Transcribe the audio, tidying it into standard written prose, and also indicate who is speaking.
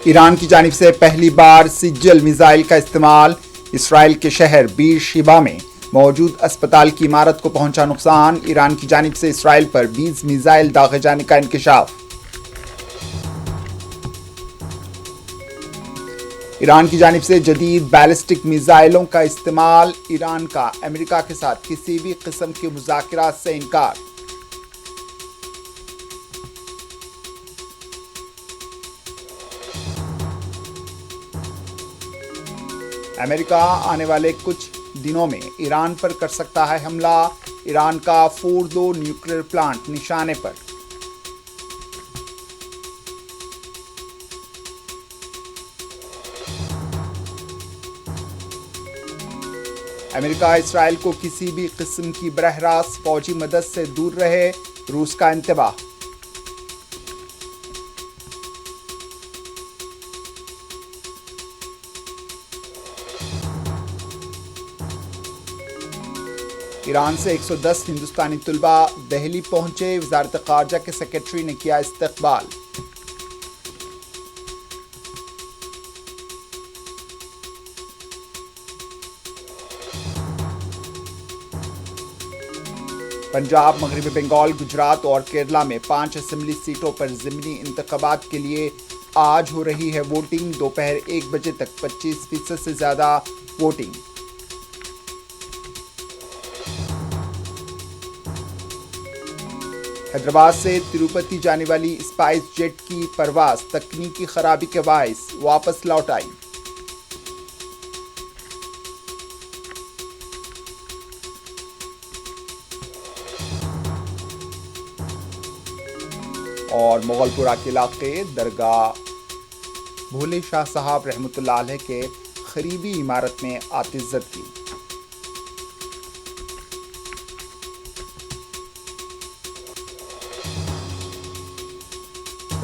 Speaker 1: ایران کی جانب سے پہلی بار سجل میزائل کا استعمال، اسرائیل کے شہر بیر شیبا میں موجود اسپتال کی عمارت کو پہنچا نقصان، ایران کی جانب سے اسرائیل پر 20 میزائل داغے جانے کا انکشاف۔ ایران کی جانب سے جدید بیلسٹک میزائلوں کا استعمال، ایران کا امریکہ کے ساتھ کسی بھی قسم کے مذاکرات سے انکار۔ امریکہ آنے والے کچھ دنوں میں ایران پر کر سکتا ہے حملہ، ایران کا فوردو نیوکلیئر پلانٹ نشانے پر۔ امریکہ اسرائیل کو کسی بھی قسم کی براہ راست فوجی مدد سے دور رہے، روس کا انتباہ۔ ایران سے 110 ہندوستانی طلبہ دہلی پہنچے، وزارت خارجہ کے سیکریٹری نے کیا استقبال۔ پنجاب، مغربی بنگال، گجرات اور کیرلا میں 5 اسمبلی سیٹوں پر ضمنی انتخابات کے لیے آج ہو رہی ہے ووٹنگ، دوپہر 1 بجے تک 25% سے زیادہ ووٹنگ۔ حیدرآباد سے تروپتی جانے والی اسپائس جیٹ کی پرواز تکنیکی خرابی کے باعث واپس لوٹ آئی۔ اور مغل پورہ کے علاقے درگاہ بھولے شاہ صاحب رحمۃ اللہ علیہ کے قریبی عمارت میں آتش زدگی۔